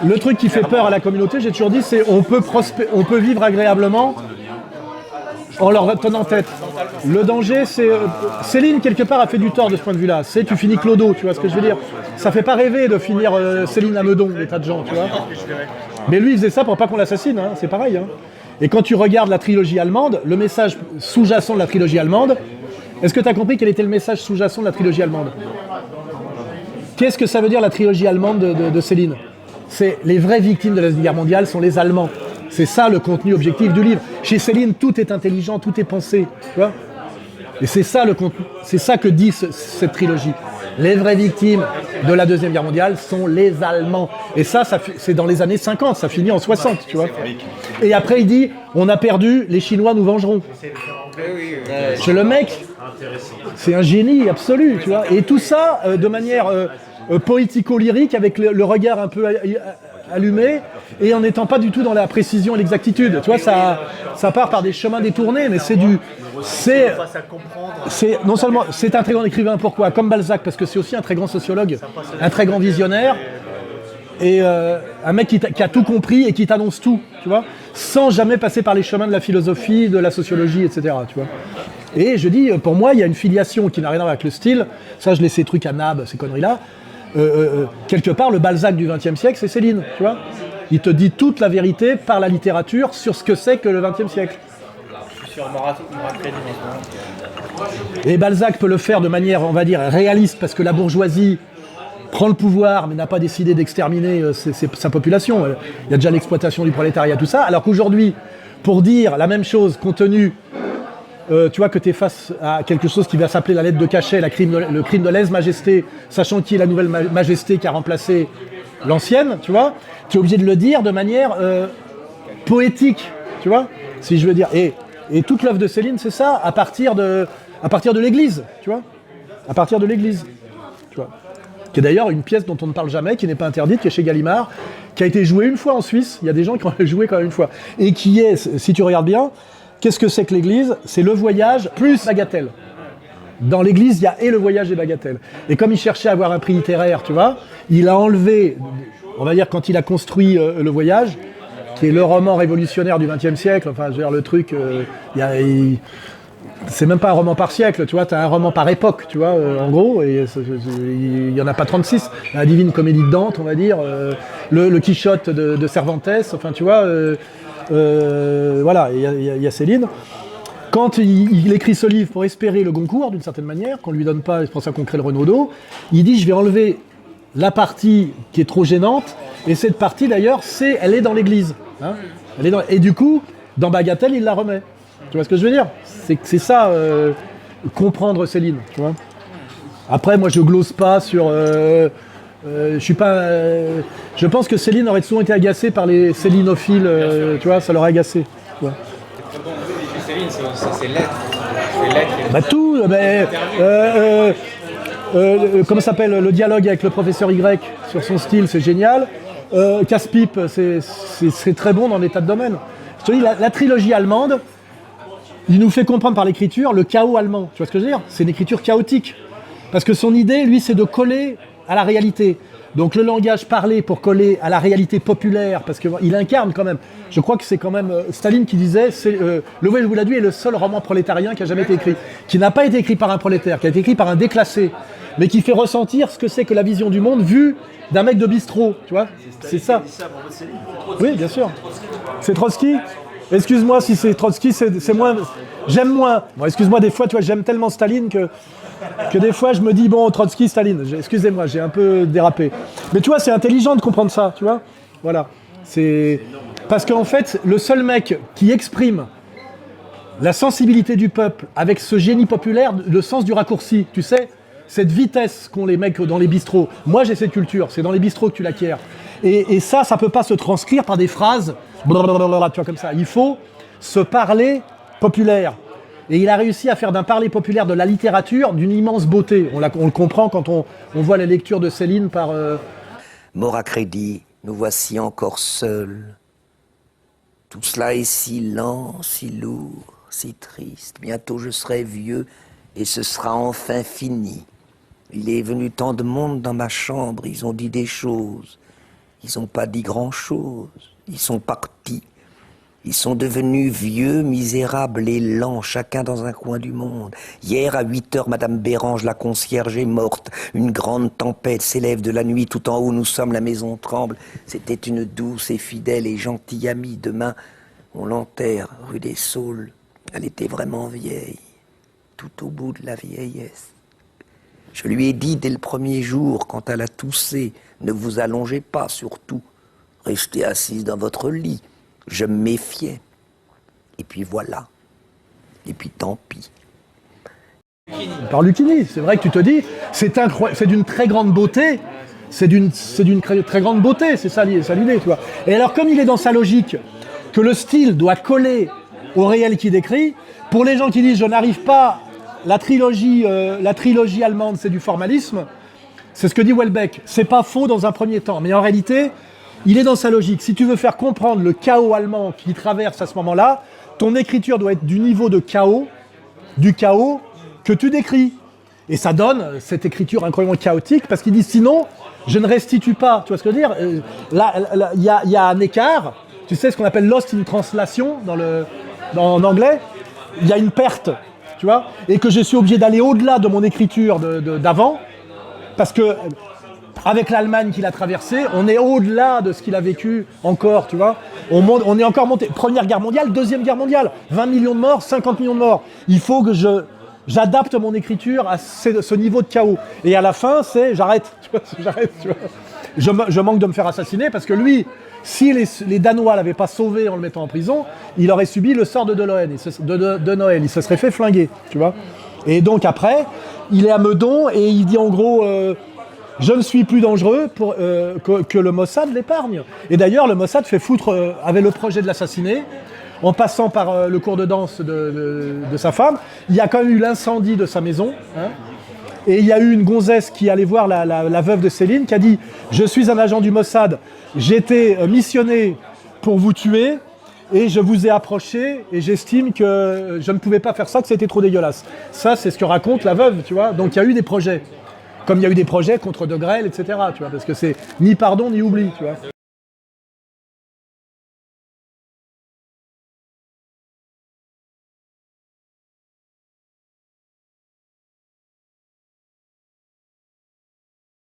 Le truc qui fait peur à la communauté, j'ai toujours dit, c'est on peut vivre agréablement en leur tenant tête. Le danger, c'est... Céline, quelque part, a fait du tort de ce point de vue-là. C'est tu finis Clodo, tu vois ce que je veux dire. Ça fait pas rêver de finir Céline à Meudon, des tas de gens, tu vois. Mais lui, il faisait ça pour pas qu'on l'assassine, hein, c'est pareil. Hein. Et quand tu regardes la trilogie allemande, le message sous-jacent de la trilogie allemande, est-ce que tu as compris quel était le message sous-jacent de la trilogie allemande? Qu'est-ce que ça veut dire la trilogie allemande de Céline? C'est les vraies victimes de la Deuxième Guerre mondiale sont les Allemands. C'est ça le contenu objectif du livre. Chez Céline, tout est intelligent, tout est pensé. Tu vois, et c'est ça le contenu, c'est ça que dit cette trilogie. Les vraies victimes de la Deuxième Guerre mondiale sont les Allemands. Et ça c'est dans les années 50, ça finit en 60, tu vois. Et après, il dit, on a perdu, les Chinois nous vengeront. Chez le mec, c'est un génie absolu, tu vois. Et tout ça de manière poético-lyrique, avec le regard un peu allumé, et en n'étant pas du tout dans la précision et l'exactitude. Tu vois, ça part par des chemins détournés, mais non seulement c'est un très grand écrivain, pourquoi? Comme Balzac, parce que c'est aussi un très grand sociologue, un très grand visionnaire, et un mec qui a tout compris et qui t'annonce tout, tu vois, sans jamais passer par les chemins de la philosophie, de la sociologie, etc. Tu vois. Et je dis, pour moi, il y a une filiation qui n'a rien à voir avec le style. Ça, je laisse ces trucs à Nab, ces conneries-là. Quelque part, le Balzac du XXe siècle, c'est Céline, tu vois. Il te dit toute la vérité par la littérature sur ce que c'est que le XXe siècle. Je suis sur Morat Crédit en ce moment. Et Balzac peut le faire de manière, on va dire, réaliste, parce que la bourgeoisie prend le pouvoir, mais n'a pas décidé d'exterminer sa population. Il y a déjà l'exploitation du prolétariat, tout ça. Alors qu'aujourd'hui, pour dire la même chose, compte tenu, tu vois, que tu es face à quelque chose qui va s'appeler la lettre de cachet, le crime de lèse-majesté, sachant qui est la nouvelle majesté qui a remplacé l'ancienne, tu vois, tu es obligé de le dire de manière poétique, tu vois, si je veux dire. Et toute l'œuvre de Céline, c'est ça, à partir de l'Église, tu vois, à partir de l'Église, tu vois. Qui est d'ailleurs une pièce dont on ne parle jamais, qui n'est pas interdite, qui est chez Gallimard, qui a été jouée une fois en Suisse, il y a des gens qui ont joué quand même une fois, et qui est, si tu regardes bien, qu'est-ce que c'est que l'Église? C'est le voyage plus Bagatelle. Dans l'Église, il y a et le voyage et Bagatelle. Et comme il cherchait à avoir un prix littéraire, tu vois, il a enlevé, on va dire, quand il a construit le voyage, qui est le roman révolutionnaire du XXe siècle, enfin, je veux dire, le truc, c'est même pas un roman par siècle, tu vois, tu as un roman par époque, tu vois, en gros, et il n'y en a pas 36. La Divine Comédie de Dante, on va dire, le Quichotte de Cervantes, enfin, tu vois, voilà, il y a Céline. Quand il écrit ce livre pour espérer le Goncourt, d'une certaine manière, qu'on ne lui donne pas, c'est pour ça qu'on crée le Renaudot, il dit, je vais enlever la partie qui est trop gênante, et cette partie, d'ailleurs, elle est dans l'Église. Hein, et du coup, dans Bagatelle, il la remet. Tu vois ce que je veux dire? C'est ça, comprendre Céline, tu vois. Après, moi, je glose pas sur... je suis pas... je pense que Céline aurait souvent été agacée par les célinophiles, tu vois, ça l'aurait agacé. Tu vois. Céline, c'est lettres. C'est lettres. Bah tout, comment s'appelle le dialogue avec le professeur Y sur son style, c'est génial. Casse-pipe, c'est très bon dans des tas de domaines. Je te dis, la trilogie allemande, il nous fait comprendre par l'écriture le chaos allemand. Tu vois ce que je veux dire? C'est une écriture chaotique. Parce que son idée, lui, c'est de coller à la réalité. Donc le langage parlé pour coller à la réalité populaire, parce qu'il incarne quand même. Je crois que c'est quand même Staline qui disait Le Voyage de Bouladuy est le seul roman prolétarien qui a jamais été écrit. Qui n'a pas été écrit par un prolétaire, qui a été écrit par un déclassé, mais qui fait ressentir ce que c'est que la vision du monde vue d'un mec de bistrot. Tu vois? C'est ça. Oui, bien sûr. C'est Trotsky. Excuse-moi si c'est Trotsky, c'est moins... J'aime moins. Bon, excuse-moi, des fois, tu vois, j'aime tellement Staline que des fois, je me dis, bon, Trotsky, Staline. Excusez-moi, j'ai un peu dérapé. Mais tu vois, c'est intelligent de comprendre ça, tu vois. Voilà. C'est... Parce qu'en fait, le seul mec qui exprime la sensibilité du peuple avec ce génie populaire, le sens du raccourci, tu sais, cette vitesse qu'ont les mecs dans les bistrots. Moi, j'ai cette culture, c'est dans les bistrots que tu l'acquiers. Et ça peut pas se transcrire par des phrases, blablabla, tu vois, comme ça. Il faut se parler populaire. Et il a réussi à faire d'un parler populaire de la littérature d'une immense beauté. On le comprend quand on voit la lecture de Céline par... Mort à crédit, nous voici encore seuls. Tout cela est si lent, si lourd, si triste. Bientôt je serai vieux et ce sera enfin fini. Il est venu tant de monde dans ma chambre, ils ont dit des choses. Ils n'ont pas dit grand-chose. Ils sont partis. Ils sont devenus vieux, misérables et lents, chacun dans un coin du monde. Hier, à 8 heures, Madame Bérange, la concierge, est morte. Une grande tempête s'élève de la nuit. Tout en haut, nous sommes, la maison tremble. C'était une douce et fidèle et gentille amie. Demain, on l'enterre, rue des Saules. Elle était vraiment vieille, tout au bout de la vieillesse. Je lui ai dit dès le premier jour, quand elle a toussé, ne vous allongez pas surtout. Restez assise dans votre lit. Je me méfiais. Et puis voilà. Et puis tant pis. Par Lucchini, c'est vrai que tu te dis, c'est d'une très grande beauté. C'est d'une très grande beauté, c'est ça l'idée, tu vois. Et alors, comme il est dans sa logique, que le style doit coller au réel qu'il décrit, pour les gens qui disent, je n'arrive pas, la trilogie allemande, c'est du formalisme, c'est ce que dit Houellebecq. C'est pas faux dans un premier temps, mais en réalité, il est dans sa logique. Si tu veux faire comprendre le chaos allemand qui traverse à ce moment-là, ton écriture doit être du niveau de chaos, du chaos que tu décris. Et ça donne cette écriture incroyablement chaotique, parce qu'il dit sinon, je ne restitue pas. Tu vois ce que je veux dire ? Là, il y a un écart. Tu sais ce qu'on appelle lost in translation en anglais. Il y a une perte, tu vois, et que je suis obligé d'aller au-delà de mon écriture d'avant, parce que avec l'Allemagne qu'il a traversée, on est au-delà de ce qu'il a vécu encore, tu vois. On est encore monté. Première guerre mondiale, deuxième guerre mondiale, 20 millions de morts, 50 millions de morts. Il faut que j'adapte mon écriture à ce niveau de chaos. Et à la fin, j'arrête, tu vois. Je manque de me faire assassiner parce que lui, si les Danois l'avaient pas sauvé en le mettant en prison, il aurait subi le sort de Noël. Il se serait fait flinguer, tu vois. Et donc après, il est à Meudon et il dit en gros, je ne suis plus dangereux pour que le Mossad l'épargne. Et d'ailleurs, le Mossad fait foutre, avait le projet de l'assassiner, en passant par le cours de danse de sa femme. Il y a quand même eu l'incendie de sa maison, hein. Et il y a eu une gonzesse qui allait voir la veuve de Céline, qui a dit « Je suis un agent du Mossad, j'ai été missionné pour vous tuer, et je vous ai approché, et j'estime que je ne pouvais pas faire ça, que c'était trop dégueulasse. » Ça, c'est ce que raconte la veuve, tu vois. Donc il y a eu des projets. Comme il y a eu des projets contre De Grelle, etc. Tu vois, parce que c'est ni pardon ni oubli, tu vois.